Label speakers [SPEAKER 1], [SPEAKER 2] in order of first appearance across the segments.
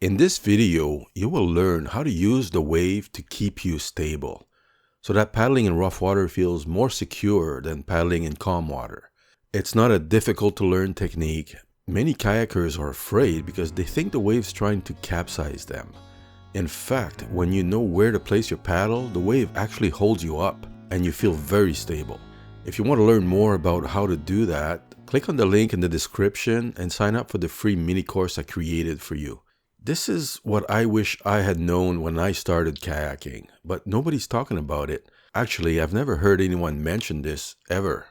[SPEAKER 1] In this video, you will learn how to use the wave to keep you stable, so that paddling in rough water feels more secure than paddling in calm water. It's not a difficult to learn technique. Many kayakers are afraid because they think the wave's trying to capsize them. In fact, when you know where to place your paddle, the wave actually holds you up and you feel very stable. If you want to learn more about how to do that, click on the link in the description and sign up for the free mini course I created for you. This is what I wish I had known when I started kayaking, but nobody's talking about it. Actually, I've never heard anyone mention this ever.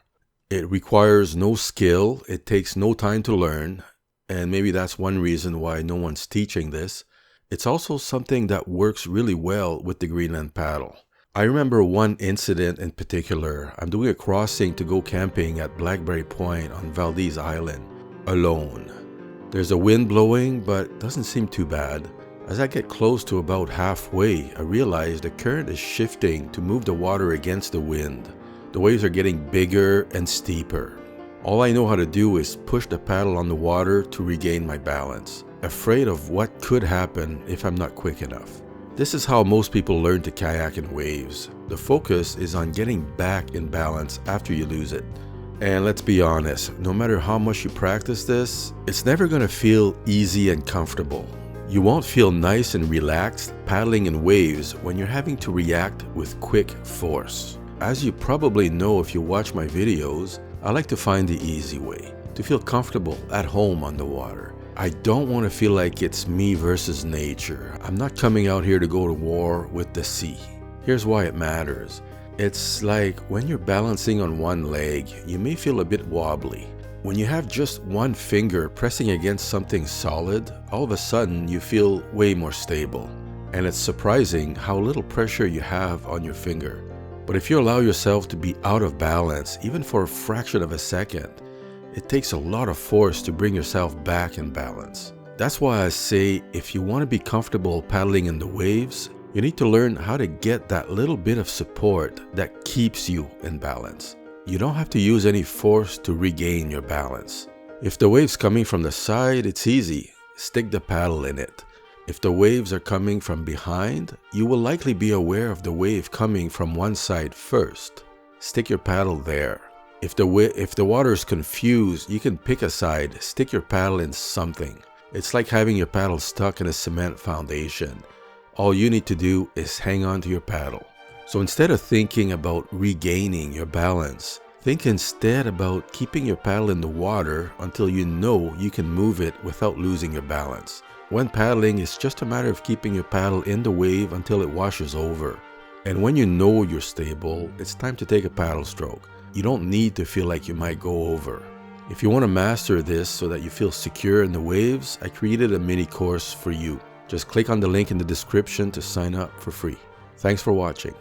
[SPEAKER 1] It requires no skill, it takes no time to learn, and maybe that's one reason why no one's teaching this. It's also something that works really well with the Greenland paddle. I remember one incident in particular. I'm doing a crossing to go camping at Blackberry Point on Valdes Island, alone. There's a wind blowing, but it doesn't seem too bad. As I get close to about halfway, I realize the current is shifting to move the water against the wind. The waves are getting bigger and steeper. All I know how to do is push the paddle on the water to regain my balance, afraid of what could happen if I'm not quick enough. This is how most people learn to kayak in waves. The focus is on getting back in balance after you lose it. And let's be honest, no matter how much you practice this, it's never going to feel easy and comfortable. You won't feel nice and relaxed paddling in waves when you're having to react with quick force. As you probably know if you watch my videos, I like to find the easy way, to feel comfortable at home on the water. I don't want to feel like it's me versus nature. I'm not coming out here to go to war with the sea. Here's why it matters. It's like when you're balancing on one leg, you may feel a bit wobbly. When you have just one finger pressing against something solid, all of a sudden you feel way more stable. And it's surprising how little pressure you have on your finger. But if you allow yourself to be out of balance, even for a fraction of a second, it takes a lot of force to bring yourself back in balance. That's why I say if you want to be comfortable paddling in the waves, you need to learn how to get that little bit of support that keeps you in balance. You don't have to use any force to regain your balance. If the wave's coming from the side, it's easy. Stick the paddle in it. If the waves are coming from behind, you will likely be aware of the wave coming from one side first. Stick your paddle there. If the water is confused, you can pick a side, stick your paddle in something. It's like having your paddle stuck in a cement foundation. All you need to do is hang on to your paddle. So instead of thinking about regaining your balance, think instead about keeping your paddle in the water until you know you can move it without losing your balance. When paddling, it's just a matter of keeping your paddle in the wave until it washes over. And when you know you're stable, it's time to take a paddle stroke. You don't need to feel like you might go over. If you want to master this so that you feel secure in the waves, I created a mini course for you. Just click on the link in the description to sign up for free. Thanks for watching.